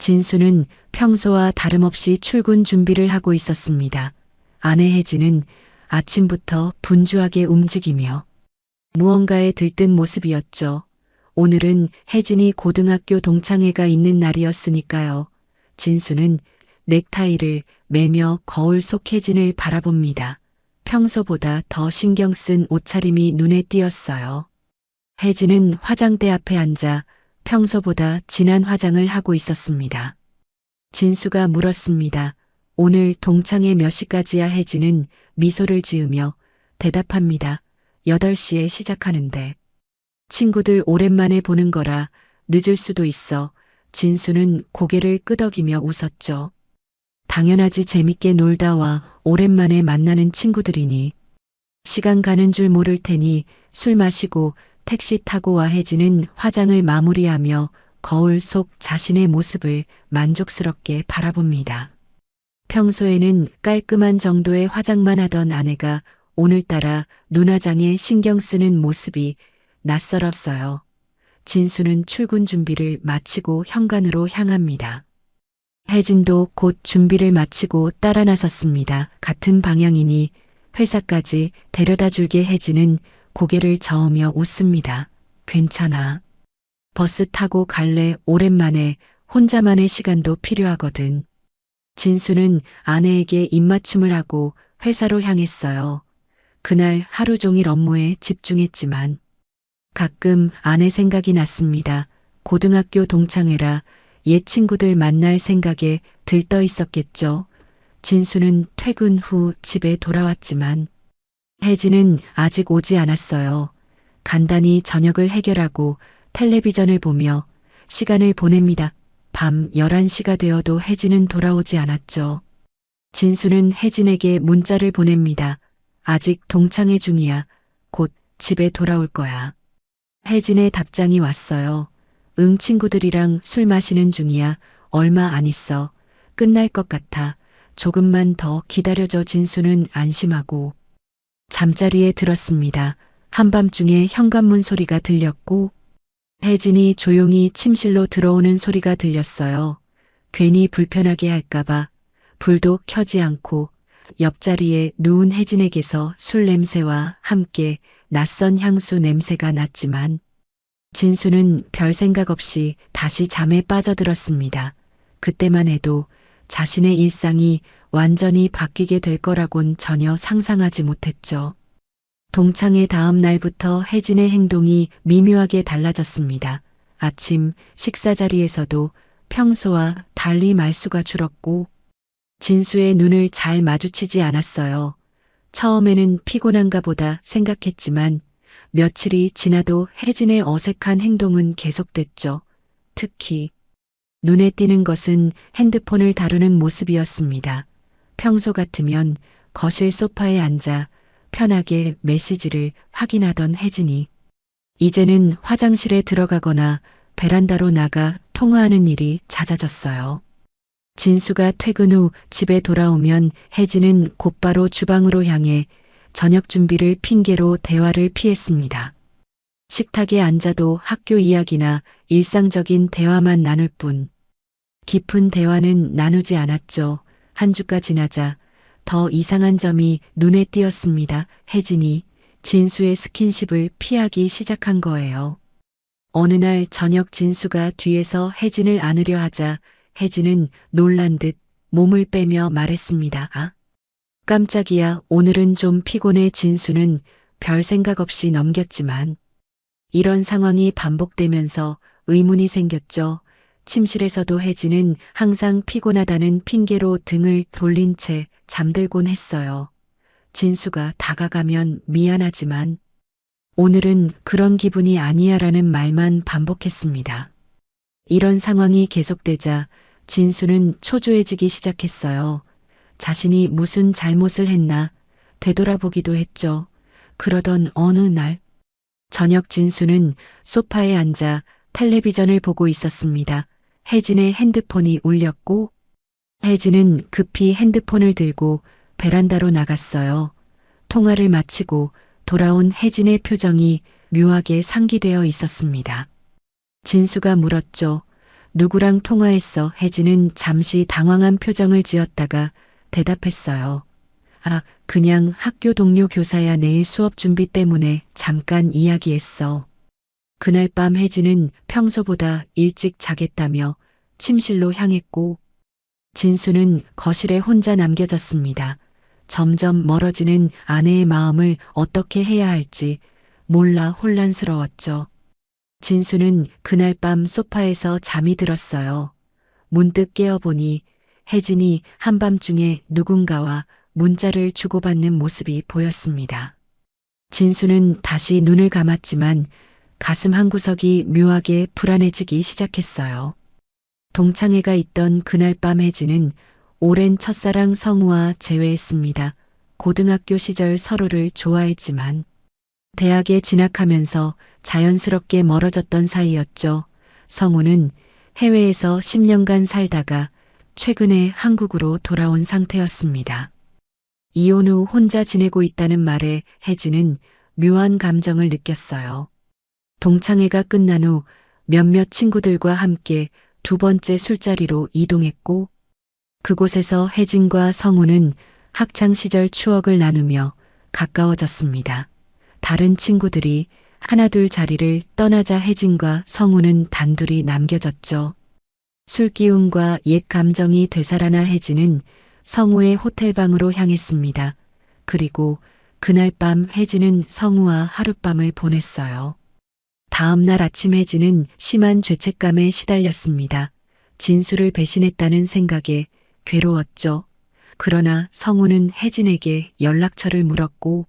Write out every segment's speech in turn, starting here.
진수는 평소와 다름없이 출근 준비를 하고 있었습니다. 아내 혜진은 아침부터 분주하게 움직이며 무언가에 들뜬 모습이었죠. 오늘은 혜진이 고등학교 동창회가 있는 날이었으니까요. 진수는 넥타이를 매며 거울 속 혜진을 바라봅니다. 평소보다 더 신경 쓴 옷차림이 눈에 띄었어요. 혜진은 화장대 앞에 앉아 평소보다 진한 화장을 하고 있었습니다. 진수가 물었습니다. 오늘 동창회 몇 시까지야? 혜진은 미소를 지으며 대답합니다. 8시에 시작하는데. 친구들 오랜만에 보는 거라 늦을 수도 있어. 진수는 고개를 끄덕이며 웃었죠. 당연하지, 재밌게 놀다 와. 오랜만에 만나는 친구들이니. 시간 가는 줄 모를 테니 술 마시고 택시 타고 와. 혜진은 화장을 마무리하며 거울 속 자신의 모습을 만족스럽게 바라봅니다. 평소에는 깔끔한 정도의 화장만 하던 아내가 오늘따라 눈화장에 신경 쓰는 모습이 낯설었어요. 진수는 출근 준비를 마치고 현관으로 향합니다. 혜진도 곧 준비를 마치고 따라 나섰습니다. 같은 방향이니 회사까지 데려다 줄게. 혜진은 고개를 저으며 웃습니다. 괜찮아. 버스 타고 갈래? 오랜만에 혼자만의 시간도 필요하거든. 진수는 아내에게 입맞춤을 하고 회사로 향했어요. 그날 하루 종일 업무에 집중했지만 가끔 아내 생각이 났습니다. 고등학교 동창회라 옛 친구들 만날 생각에 들떠 있었겠죠. 진수는 퇴근 후 집에 돌아왔지만 혜진은 아직 오지 않았어요. 간단히 저녁을 해결하고 텔레비전을 보며 시간을 보냅니다. 밤 11시가 되어도 혜진은 돌아오지 않았죠. 진수는 혜진에게 문자를 보냅니다. 아직 동창회 중이야. 곧 집에 돌아올 거야. 혜진의 답장이 왔어요. 응, 친구들이랑 술 마시는 중이야. 얼마 안 있어. 끝날 것 같아. 조금만 더 기다려줘. 진수는 안심하고 잠자리에 들었습니다. 한밤중에 현관문 소리가 들렸고 혜진이 조용히 침실로 들어오는 소리가 들렸어요. 괜히 불편하게 할까봐 불도 켜지 않고 옆자리에 누운 혜진에게서 술 냄새와 함께 낯선 향수 냄새가 났지만 진수는 별 생각 없이 다시 잠에 빠져들었습니다. 그때만 해도 자신의 일상이 완전히 바뀌게 될 거라곤 전혀 상상하지 못했죠. 동창회 다음 날부터 혜진의 행동이 미묘하게 달라졌습니다. 아침 식사 자리에서도 평소와 달리 말수가 줄었고 진수의 눈을 잘 마주치지 않았어요. 처음에는 피곤한가 보다 생각했지만 며칠이 지나도 혜진의 어색한 행동은 계속됐죠. 특히 눈에 띄는 것은 핸드폰을 다루는 모습이었습니다. 평소 같으면 거실 소파에 앉아 편하게 메시지를 확인하던 혜진이 이제는 화장실에 들어가거나 베란다로 나가 통화하는 일이 잦아졌어요. 진수가 퇴근 후 집에 돌아오면 혜진은 곧바로 주방으로 향해 저녁 준비를 핑계로 대화를 피했습니다. 식탁에 앉아도 학교 이야기나 일상적인 대화만 나눌 뿐 깊은 대화는 나누지 않았죠. 한 주가 지나자 더 이상한 점이 눈에 띄었습니다. 혜진이 진수의 스킨십을 피하기 시작한 거예요. 어느 날 저녁 진수가 뒤에서 혜진을 안으려 하자 혜진은 놀란 듯 몸을 빼며 말했습니다. 아, 깜짝이야. 오늘은 좀 피곤해. 진수는 별 생각 없이 넘겼지만 이런 상황이 반복되면서 의문이 생겼죠. 침실에서도 혜진은 항상 피곤하다는 핑계로 등을 돌린 채 잠들곤 했어요. 진수가 다가가면 미안하지만 오늘은 그런 기분이 아니야라는 말만 반복했습니다. 이런 상황이 계속되자 진수는 초조해지기 시작했어요. 자신이 무슨 잘못을 했나 되돌아보기도 했죠. 그러던 어느 날 저녁 진수는 소파에 앉아 텔레비전을 보고 있었습니다. 혜진의 핸드폰이 울렸고 혜진은 급히 핸드폰을 들고 베란다로 나갔어요. 통화를 마치고 돌아온 혜진의 표정이 묘하게 상기되어 있었습니다. 진수가 물었죠. 누구랑 통화했어? 혜진은 잠시 당황한 표정을 지었다가 대답했어요. 아, 그냥 학교 동료 교사야. 내일 수업 준비 때문에 잠깐 이야기했어. 그날 밤 혜진은 평소보다 일찍 자겠다며 침실로 향했고 진수는 거실에 혼자 남겨졌습니다. 점점 멀어지는 아내의 마음을 어떻게 해야 할지 몰라 혼란스러웠죠. 진수는 그날 밤 소파에서 잠이 들었어요. 문득 깨어보니 혜진이 한밤중에 누군가와 문자를 주고받는 모습이 보였습니다. 진수는 다시 눈을 감았지만 가슴 한구석이 묘하게 불안해지기 시작했어요. 동창회가 있던 그날 밤 혜진은 오랜 첫사랑 성우와 재회했습니다. 고등학교 시절 서로를 좋아했지만 대학에 진학하면서 자연스럽게 멀어졌던 사이였죠. 성우는 해외에서 10년간 살다가 최근에 한국으로 돌아온 상태였습니다. 이혼 후 혼자 지내고 있다는 말에 혜진은 묘한 감정을 느꼈어요. 동창회가 끝난 후 몇몇 친구들과 함께 두 번째 술자리로 이동했고 그곳에서 혜진과 성우는 학창시절 추억을 나누며 가까워졌습니다. 다른 친구들이 하나둘 자리를 떠나자 혜진과 성우는 단둘이 남겨졌죠. 술기운과 옛 감정이 되살아나 혜진은 성우의 호텔방으로 향했습니다. 그리고 그날 밤 혜진은 성우와 하룻밤을 보냈어요. 다음 날 아침 혜진은 심한 죄책감에 시달렸습니다. 진수를 배신했다는 생각에 괴로웠죠. 그러나 성우는 혜진에게 연락처를 물었고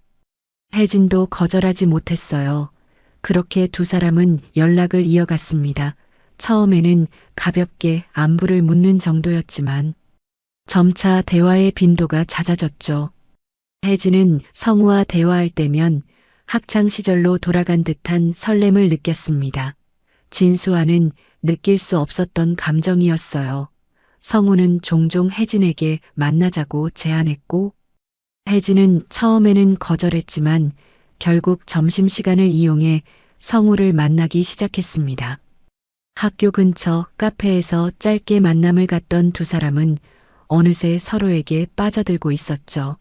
혜진도 거절하지 못했어요. 그렇게 두 사람은 연락을 이어갔습니다. 처음에는 가볍게 안부를 묻는 정도였지만 점차 대화의 빈도가 잦아졌죠. 혜진은 성우와 대화할 때면 학창 시절로 돌아간 듯한 설렘을 느꼈습니다. 진수와는 느낄 수 없었던 감정이었어요. 성우는 종종 혜진에게 만나자고 제안했고 혜진은 처음에는 거절했지만 결국 점심시간을 이용해 성우를 만나기 시작했습니다. 학교 근처 카페에서 짧게 만남을 갖던 두 사람은 어느새 서로에게 빠져들고 있었죠.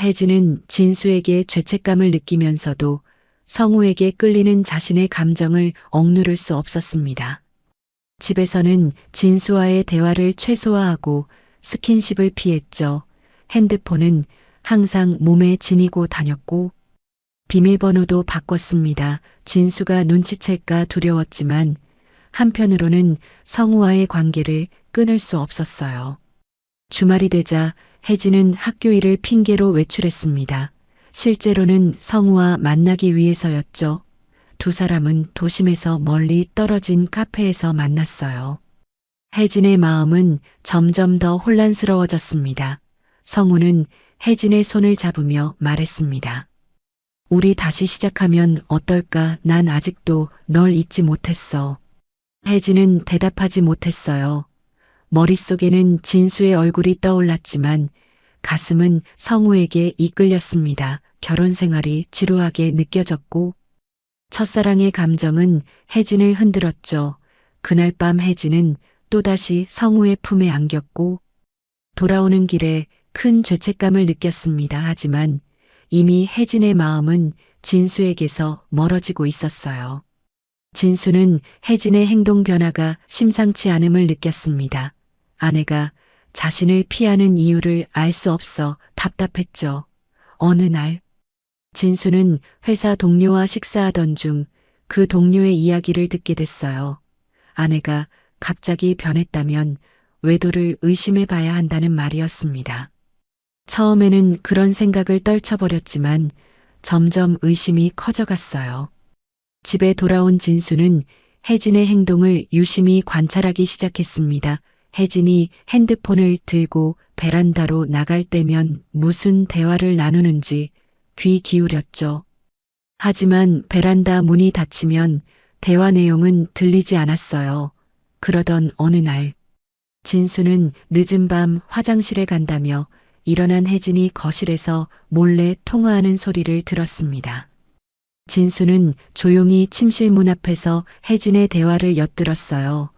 혜진은 진수에게 죄책감을 느끼면서도 성우에게 끌리는 자신의 감정을 억누를 수 없었습니다. 집에서는 진수와의 대화를 최소화하고 스킨십을 피했죠. 핸드폰은 항상 몸에 지니고 다녔고 비밀번호도 바꿨습니다. 진수가 눈치챌까 두려웠지만 한편으로는 성우와의 관계를 끊을 수 없었어요. 주말이 되자 혜진은 학교 일을 핑계로 외출했습니다. 실제로는 성우와 만나기 위해서였죠. 두 사람은 도심에서 멀리 떨어진 카페에서 만났어요. 혜진의 마음은 점점 더 혼란스러워졌습니다. 성우는 혜진의 손을 잡으며 말했습니다. 우리 다시 시작하면 어떨까? 난 아직도 널 잊지 못했어. 혜진은 대답하지 못했어요. 머릿속에는 진수의 얼굴이 떠올랐지만 가슴은 성우에게 이끌렸습니다. 결혼 생활이 지루하게 느껴졌고 첫사랑의 감정은 혜진을 흔들었죠. 그날 밤 혜진은 또다시 성우의 품에 안겼고 돌아오는 길에 큰 죄책감을 느꼈습니다. 하지만 이미 혜진의 마음은 진수에게서 멀어지고 있었어요. 진수는 혜진의 행동 변화가 심상치 않음을 느꼈습니다. 아내가 자신을 피하는 이유를 알 수 없어 답답했죠. 어느 날 진수는 회사 동료와 식사하던 중 그 동료의 이야기를 듣게 됐어요. 아내가 갑자기 변했다면 외도를 의심해 봐야 한다는 말이었습니다. 처음에는 그런 생각을 떨쳐버렸지만 점점 의심이 커져갔어요. 집에 돌아온 진수는 혜진의 행동을 유심히 관찰하기 시작했습니다. 혜진이 핸드폰을 들고 베란다로 나갈 때면 무슨 대화를 나누는지 귀 기울였죠. 하지만 베란다 문이 닫히면 대화 내용은 들리지 않았어요. 그러던 어느 날 진수는 늦은 밤 화장실에 간다며 일어난 혜진이 거실에서 몰래 통화하는 소리를 들었습니다. 진수는 조용히 침실 문 앞에서 혜진의 대화를 엿들었어요.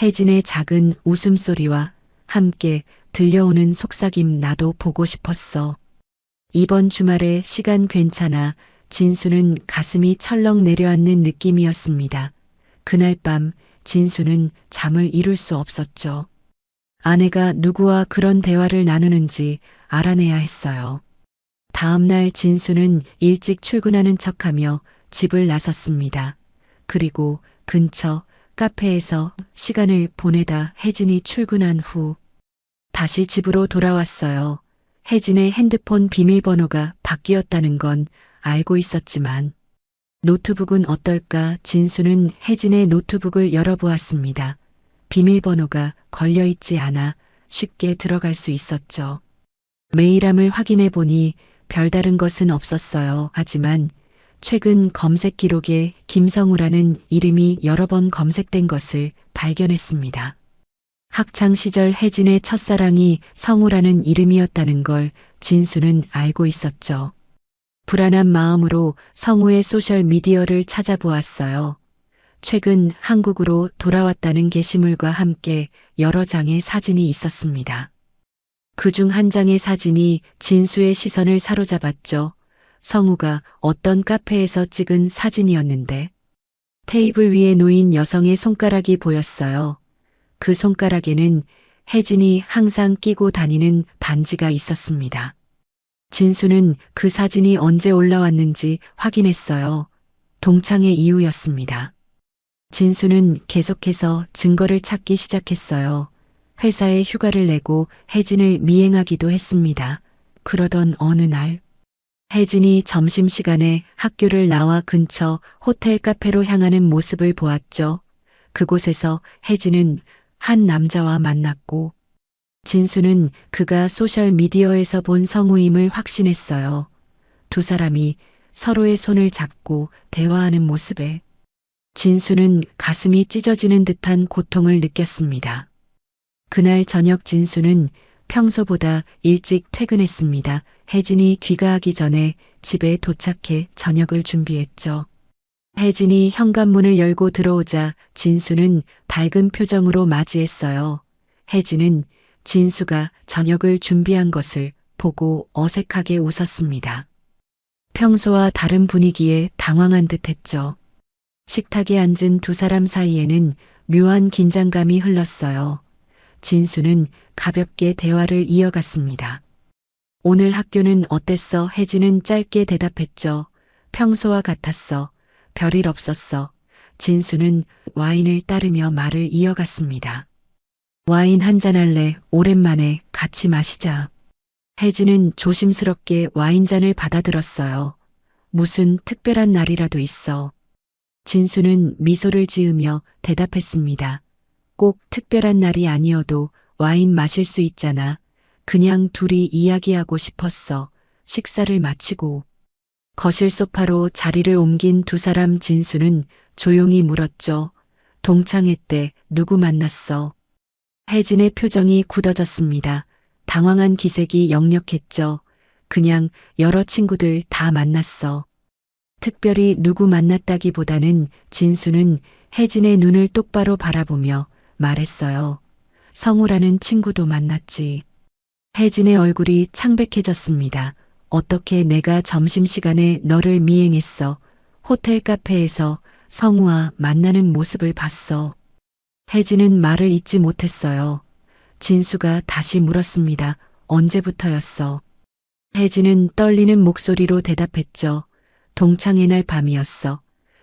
혜진의 작은 웃음소리와 함께 들려오는 속삭임 나도 보고 싶었어. 이번 주말에 시간 괜찮아. 진수는 가슴이 철렁 내려앉는 느낌이었습니다. 그날 밤 진수는 잠을 이룰 수 없었죠. 아내가 누구와 그런 대화를 나누는지 알아내야 했어요. 다음 날 진수는 일찍 출근하는 척하며 집을 나섰습니다. 그리고 근처 카페에서 시간을 보내다 혜진이 출근한 후 다시 집으로 돌아왔어요. 혜진의 핸드폰 비밀번호가 바뀌었다는 건 알고 있었지만 노트북은 어떨까? 진수는 혜진의 노트북을 열어보았습니다. 비밀번호가 걸려있지 않아 쉽게 들어갈 수 있었죠. 메일함을 확인해 보니 별다른 것은 없었어요. 하지만 최근 검색 기록에 김성우라는 이름이 여러 번 검색된 것을 발견했습니다. 학창 시절 혜진의 첫사랑이 성우라는 이름이었다는 걸 진수는 알고 있었죠. 불안한 마음으로 성우의 소셜 미디어를 찾아보았어요. 최근 한국으로 돌아왔다는 게시물과 함께 여러 장의 사진이 있었습니다. 그중 한 장의 사진이 진수의 시선을 사로잡았죠. 성우가 어떤 카페에서 찍은 사진이었는데 테이블 위에 놓인 여성의 손가락이 보였어요. 그 손가락에는 혜진이 항상 끼고 다니는 반지가 있었습니다. 진수는 그 사진이 언제 올라왔는지 확인했어요. 동창회 이후였습니다. 진수는 계속해서 증거를 찾기 시작했어요. 회사에 휴가를 내고 혜진을 미행하기도 했습니다. 그러던 어느 날 혜진이 점심시간에 학교를 나와 근처 호텔 카페로 향하는 모습을 보았죠. 그곳에서 혜진은 한 남자와 만났고 진수는 그가 소셜미디어에서 본 성우임을 확신했어요. 두 사람이 서로의 손을 잡고 대화하는 모습에 진수는 가슴이 찢어지는 듯한 고통을 느꼈습니다. 그날 저녁 진수는 평소보다 일찍 퇴근했습니다. 혜진이 귀가하기 전에 집에 도착해 저녁을 준비했죠. 혜진이 현관문을 열고 들어오자 진수는 밝은 표정으로 맞이했어요. 혜진은 진수가 저녁을 준비한 것을 보고 어색하게 웃었습니다. 평소와 다른 분위기에 당황한 듯 했죠. 식탁에 앉은 두 사람 사이에는 묘한 긴장감이 흘렀어요. 진수는 가볍게 대화를 이어갔습니다. 오늘 학교는 어땠어? 혜진은 짧게 대답했죠. 평소와 같았어. 별일 없었어. 진수는 와인을 따르며 말을 이어갔습니다. 와인 한잔 할래? 오랜만에 같이 마시자. 혜진은 조심스럽게 와인잔을 받아들었어요. 무슨 특별한 날이라도 있어. 진수는 미소를 지으며 대답했습니다. 꼭 특별한 날이 아니어도 와인 마실 수 있잖아. 그냥 둘이 이야기하고 싶었어. 식사를 마치고 거실 소파로 자리를 옮긴 두 사람. 진수는 조용히 물었죠. 동창회 때 누구 만났어? 혜진의 표정이 굳어졌습니다. 당황한 기색이 역력했죠. 그냥 여러 친구들 다 만났어. 특별히 누구 만났다기보다는 진수는 혜진의 눈을 똑바로 바라보며 말했어요. 성우라는 친구도 만났지. 혜진의 얼굴이 창백해졌습니다. 어떻게 내가 점심시간에 너를 미행했어. 호텔 카페에서 성우와 만나는 모습을 봤어. 혜진은 말을 잇지 못했어요. 진수가 다시 물었습니다. 언제부터였어? 혜진은 떨리는 목소리로 대답했죠. 동창회 날 밤이었어.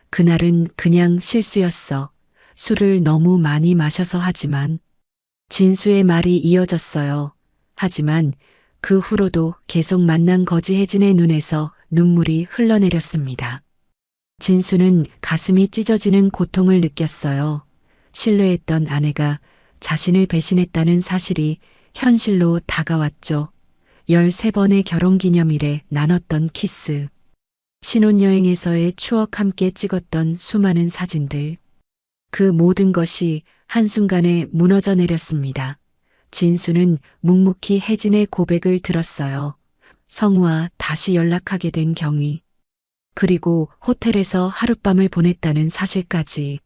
그날은 그냥 실수였어. 술을 너무 많이 마셔서. 하지만 진수의 말이 이어졌어요. 하지만 그 후로도 계속 만난 거지. 혜진의 눈에서 눈물이 흘러내렸습니다. 진수는 가슴이 찢어지는 고통을 느꼈어요. 신뢰했던 아내가 자신을 배신했다는 사실이 현실로 다가왔죠. 13번의 결혼기념일에 나눴던 키스, 신혼여행에서의 추억, 함께 찍었던 수많은 사진들. 그 모든 것이 한순간에 무너져 내렸습니다. 진수는 묵묵히 혜진의 고백을 들었어요. 성우와 다시 연락하게 된 경위, 그리고 호텔에서 하룻밤을 보냈다는 사실까지.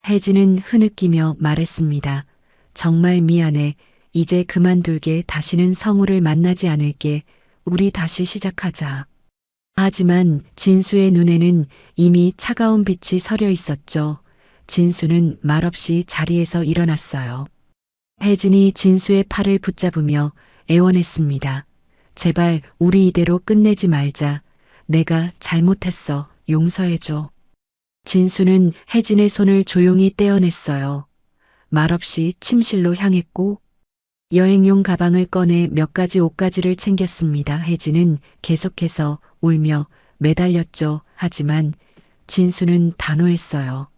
혜진은 흐느끼며 말했습니다. 정말 미안해. 이제 그만둘게. 다시는 성우를 만나지 않을게. 우리 다시 시작하자. 하지만 진수의 눈에는 이미 차가운 빛이 서려 있었죠. 진수는 말없이 자리에서 일어났어요. 혜진이 진수의 팔을 붙잡으며 애원했습니다. 제발 우리 이대로 끝내지 말자. 내가 잘못했어. 용서해줘. 진수는 혜진의 손을 조용히 떼어냈어요. 말없이 침실로 향했고 여행용 가방을 꺼내 몇 가지 옷가지를 챙겼습니다. 혜진은 계속해서 울며 매달렸죠. 하지만 진수는 단호했어요.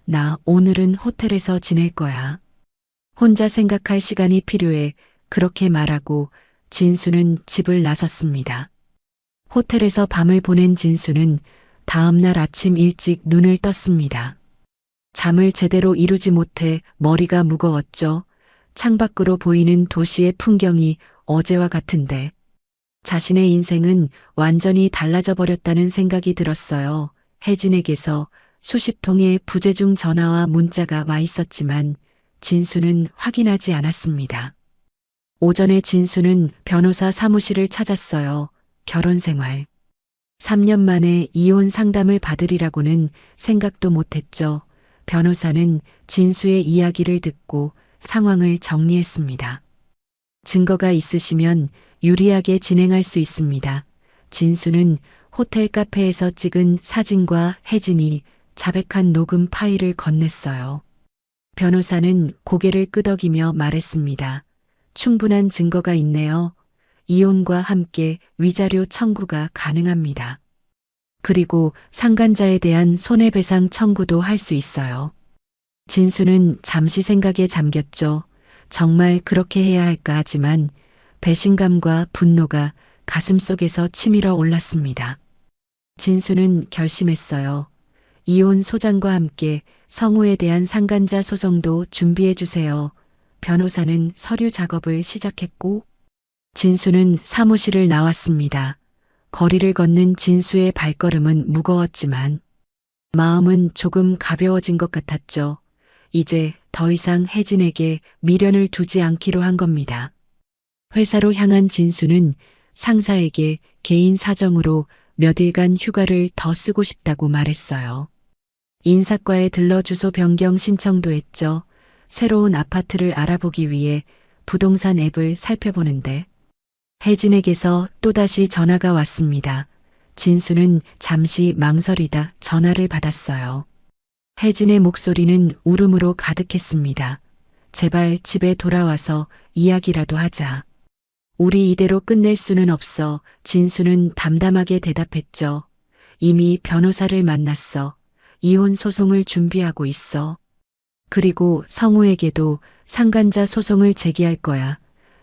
나 오늘은 호텔에서 지낼 거야. 혼자 생각할 시간이 필요해. 그렇게 말하고 진수는 집을 나섰습니다. 호텔에서 밤을 보낸 진수는 다음날 아침 일찍 눈을 떴습니다. 잠을 제대로 이루지 못해 머리가 무거웠죠. 창밖으로 보이는 도시의 풍경이 어제와 같은데 자신의 인생은 완전히 달라져 버렸다는 생각이 들었어요. 혜진에게서 수십 통의 부재중 전화와 문자가 와 있었지만 진수는 확인하지 않았습니다. 오전에 진수는 변호사 사무실을 찾았어요. 결혼 생활. 3년 만에 이혼 상담을 받으리라고는 생각도 못했죠. 변호사는 진수의 이야기를 듣고 상황을 정리했습니다. 증거가 있으시면 유리하게 진행할 수 있습니다. 진수는 호텔 카페에서 찍은 사진과 혜진이 자백한 녹음 파일을 건넸어요. 변호사는 고개를 끄덕이며 말했습니다. 충분한 증거가 있네요. 이혼과 함께 위자료 청구가 가능합니다. 그리고 상간자에 대한 손해배상 청구도 할 수 있어요. 진수는 잠시 생각에 잠겼죠. 정말 그렇게 해야 할까 하지만 배신감과 분노가 가슴속에서 치밀어 올랐습니다. 진수는 결심했어요. 이혼 소장과 함께 성우에 대한 상간자 소송도 준비해 주세요. 변호사는 서류 작업을 시작했고 진수는 사무실을 나왔습니다. 거리를 걷는 진수의 발걸음은 무거웠지만 마음은 조금 가벼워진 것 같았죠. 이제 더 이상 혜진에게 미련을 두지 않기로 한 겁니다. 회사로 향한 진수는 상사에게 개인 사정으로 몇 일간 휴가를 더 쓰고 싶다고 말했어요. 인사과에 들러 주소 변경 신청도 했죠. 새로운 아파트를 알아보기 위해 부동산 앱을 살펴보는데 혜진에게서 또다시 전화가 왔습니다. 진수는 잠시 망설이다 전화를 받았어요. 혜진의 목소리는 울음으로 가득했습니다. 제발 집에 돌아와서 이야기라도 하자. 우리 이대로 끝낼 수는 없어. 진수는 담담하게 대답했죠. 이미 변호사를 만났어. 이혼 소송을 준비하고 있어. 그리고 성우에게도 상간자 소송을 제기할 거야.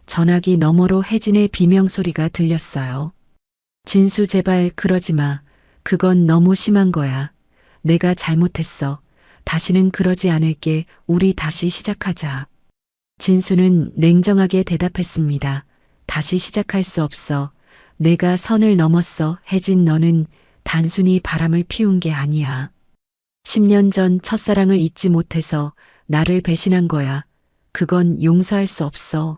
전화기 너머로 혜진의 비명소리가 들렸어요. 진수 제발 그러지 마. 그건 너무 심한 거야. 내가 잘못했어. 다시는 그러지 않을게. 우리 다시 시작하자. 진수는 냉정하게 대답했습니다. 다시 시작할 수 없어. 내가 선을 넘었어. 혜진 너는 단순히 바람을 피운 게 아니야. 10년 전 첫사랑을 잊지 못해서 나를 배신한 거야. 그건 용서할 수 없어.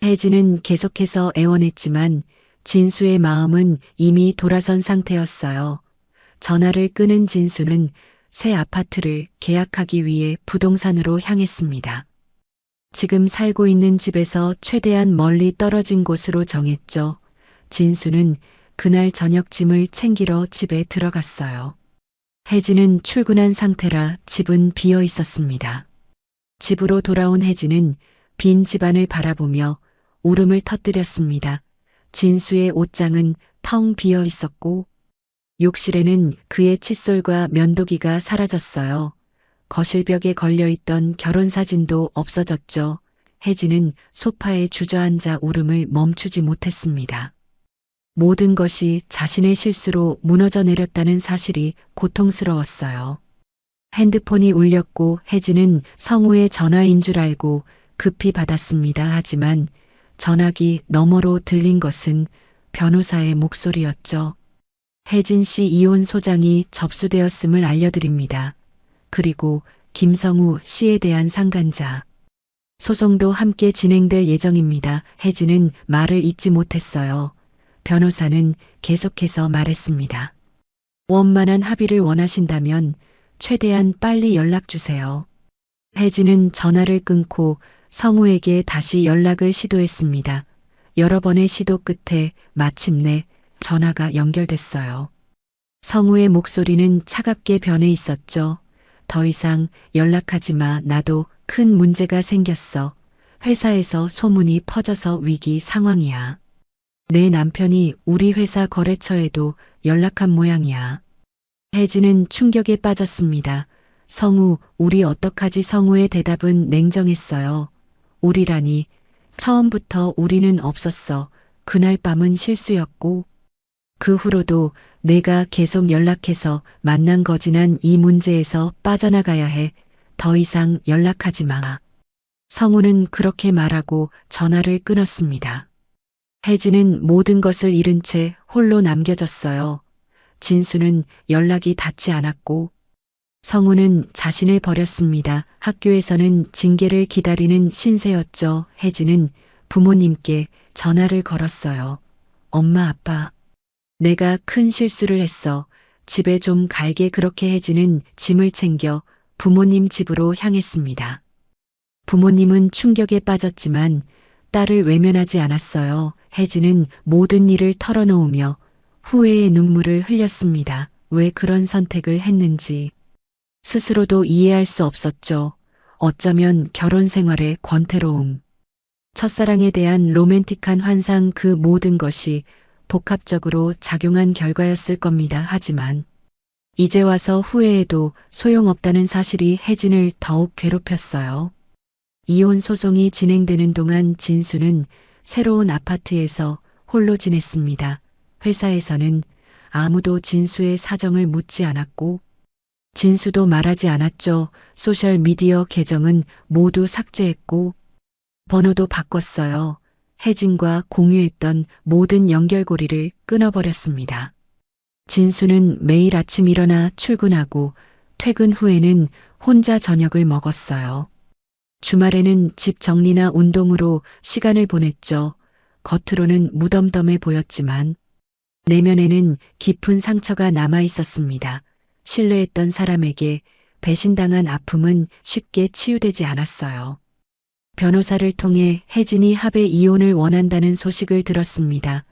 혜진은 계속해서 애원했지만 진수의 마음은 이미 돌아선 상태였어요. 전화를 끄는 진수는 새 아파트를 계약하기 위해 부동산으로 향했습니다. 지금 살고 있는 집에서 최대한 멀리 떨어진 곳으로 정했죠. 진수는 그날 저녁 짐을 챙기러 집에 들어갔어요. 혜진은 출근한 상태라 집은 비어 있었습니다. 집으로 돌아온 혜진은 빈 집안을 바라보며 울음을 터뜨렸습니다. 진수의 옷장은 텅 비어 있었고 욕실에는 그의 칫솔과 면도기가 사라졌어요. 거실벽에 걸려있던 결혼사진도 없어졌죠. 혜진은 소파에 주저앉아 울음을 멈추지 못했습니다. 모든 것이 자신의 실수로 무너져 내렸다는 사실이 고통스러웠어요. 핸드폰이 울렸고 혜진은 성우의 전화인 줄 알고 급히 받았습니다. 하지만 전화기 너머로 들린 것은 변호사의 목소리였죠. 혜진 씨 이혼 소장이 접수되었음을 알려드립니다. 그리고 김성우 씨에 대한 상간자. 소송도 함께 진행될 예정입니다. 혜진은 말을 잇지 못했어요. 변호사는 계속해서 말했습니다. 원만한 합의를 원하신다면 최대한 빨리 연락 주세요. 혜진은 전화를 끊고 성우에게 다시 연락을 시도했습니다. 여러 번의 시도 끝에 마침내 전화가 연결됐어요. 성우의 목소리는 차갑게 변해 있었죠. 더 이상 연락하지 마. 나도 큰 문제가 생겼어. 회사에서 소문이 퍼져서 위기 상황이야. 내 남편이 우리 회사 거래처에도 연락한 모양이야. 혜진은 충격에 빠졌습니다. 성우, 우리 어떡하지? 성우의 대답은 냉정했어요. 우리라니. 처음부터 우리는 없었어. 그날 밤은 실수였고, 그 후로도 내가 계속 연락해서 만난 거지. 난 이 문제에서 빠져나가야 해. 더 이상 연락하지 마. 성우는 그렇게 말하고 전화를 끊었습니다. 혜진은 모든 것을 잃은 채 홀로 남겨졌어요. 진수는 연락이 닿지 않았고, 성우는 자신을 버렸습니다. 학교에서는 징계를 기다리는 신세였죠. 혜진은 부모님께 전화를 걸었어요. 엄마, 아빠, 내가 큰 실수를 했어. 집에 좀 갈게. 그렇게 혜진은 짐을 챙겨 부모님 집으로 향했습니다. 부모님은 충격에 빠졌지만 딸을 외면하지 않았어요. 혜진은 모든 일을 털어놓으며 후회의 눈물을 흘렸습니다. 왜 그런 선택을 했는지 스스로도 이해할 수 없었죠. 어쩌면 결혼 생활의 권태로움, 첫사랑에 대한 로맨틱한 환상, 그 모든 것이 복합적으로 작용한 결과였을 겁니다. 하지만 이제 와서 후회해도 소용없다는 사실이 혜진을 더욱 괴롭혔어요. 이혼 소송이 진행되는 동안 진수는 새로운 아파트에서 홀로 지냈습니다. 회사에서는 아무도 진수의 사정을 묻지 않았고, 진수도 말하지 않았죠. 소셜미디어 계정은 모두 삭제했고, 번호도 바꿨어요. 혜진과 공유했던 모든 연결고리를 끊어버렸습니다. 진수는 매일 아침 일어나 출근하고 퇴근 후에는 혼자 저녁을 먹었어요. 주말에는 집 정리나 운동으로 시간을 보냈죠. 겉으로는 무덤덤해 보였지만 내면에는 깊은 상처가 남아 있었습니다. 신뢰했던 사람에게 배신당한 아픔은 쉽게 치유되지 않았어요. 변호사를 통해 혜진이 합의 이혼을 원한다는 소식을 들었습니다.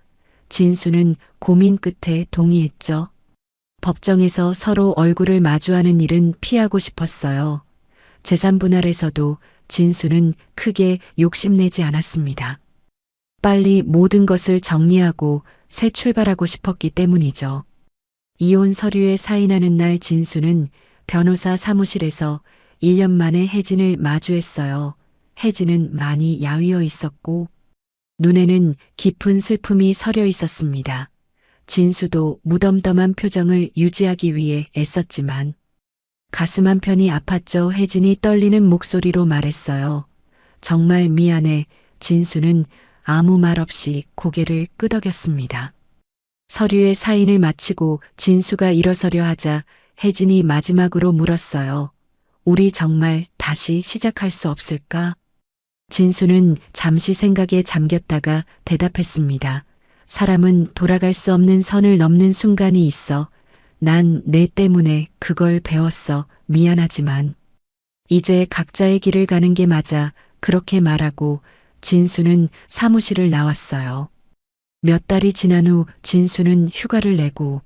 진수는 고민 끝에 동의했죠. 법정에서 서로 얼굴을 마주하는 일은 피하고 싶었어요. 재산 분할에서도 진수는 크게 욕심내지 않았습니다. 빨리 모든 것을 정리하고 새 출발하고 싶었기 때문이죠. 이혼 서류에 사인하는 날 진수는 변호사 사무실에서 1년 만에 혜진을 마주했어요. 혜진은 많이 야위어 있었고 눈에는 깊은 슬픔이 서려 있었습니다. 진수도 무덤덤한 표정을 유지하기 위해 애썼지만 가슴 한편이 아팠죠. 혜진이 떨리는 목소리로 말했어요. 정말 미안해. 진수는 아무 말 없이 고개를 끄덕였습니다. 서류에 사인을 마치고 진수가 일어서려 하자 혜진이 마지막으로 물었어요. 우리 정말 다시 시작할 수 없을까? 진수는 잠시 생각에 잠겼다가 대답했습니다. 사람은 돌아갈 수 없는 선을 넘는 순간이 있어. 난 내 때문에 그걸 배웠어. 미안하지만 이제 각자의 길을 가는 게 맞아. 그렇게 말하고 진수는 사무실을 나왔어요. 몇 달이 지난 후 진수는 휴가를 내고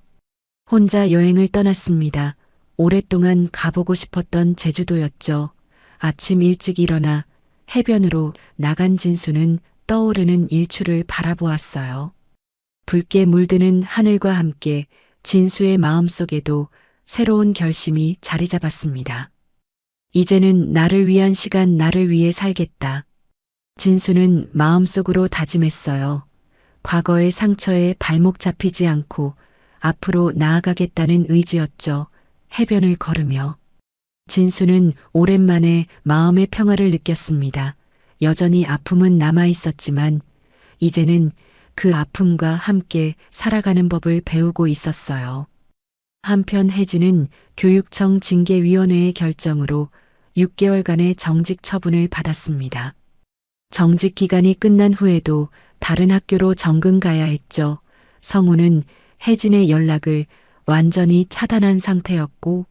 혼자 여행을 떠났습니다. 오랫동안 가보고 싶었던 제주도였죠. 아침 일찍 일어나 해변으로 나간 진수는 떠오르는 일출을 바라보았어요. 붉게 물드는 하늘과 함께 진수의 마음속에도 새로운 결심이 자리 잡았습니다. 이제는 나를 위한 시간, 나를 위해 살겠다. 진수는 마음속으로 다짐했어요. 과거의 상처에 발목 잡히지 않고 앞으로 나아가겠다는 의지였죠. 해변을 걸으며 진수는 오랜만에 마음의 평화를 느꼈습니다. 여전히 아픔은 남아 있었지만 이제는 그 아픔과 함께 살아가는 법을 배우고 있었어요. 한편 혜진은 교육청 징계위원회의 결정으로 6개월간의 정직 처분을 받았습니다. 정직 기간이 끝난 후에도 다른 학교로 정근 가야 했죠. 성우는 혜진의 연락을 완전히 차단한 상태였고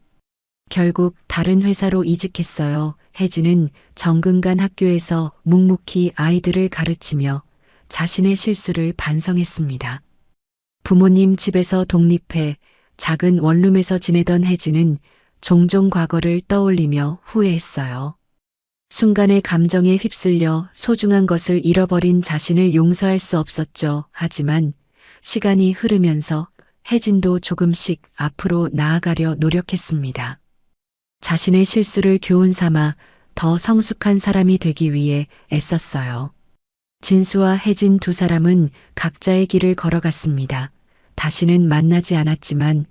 결국 다른 회사로 이직했어요. 혜진은 정근간 학교에서 묵묵히 아이들을 가르치며 자신의 실수를 반성했습니다. 부모님 집에서 독립해 작은 원룸에서 지내던 혜진은 종종 과거를 떠올리며 후회했어요. 순간의 감정에 휩쓸려 소중한 것을 잃어버린 자신을 용서할 수 없었죠. 하지만 시간이 흐르면서 혜진도 조금씩 앞으로 나아가려 노력했습니다. 자신의 실수를 교훈 삼아 더 성숙한 사람이 되기 위해 애썼어요. 진수와 혜진 두 사람은 각자의 길을 걸어갔습니다. 다시는 만나지 않았지만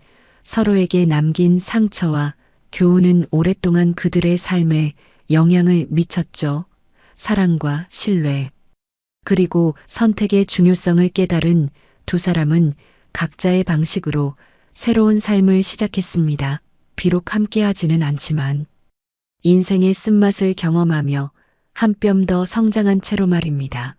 서로에게 남긴 상처와 교훈은 오랫동안 그들의 삶에 영향을 미쳤죠. 사랑과 신뢰, 그리고 선택의 중요성을 깨달은 두 사람은 각자의 방식으로 새로운 삶을 시작했습니다. 비록 함께하지는 않지만 인생의 쓴맛을 경험하며 한 뼘 더 성장한 채로 말입니다.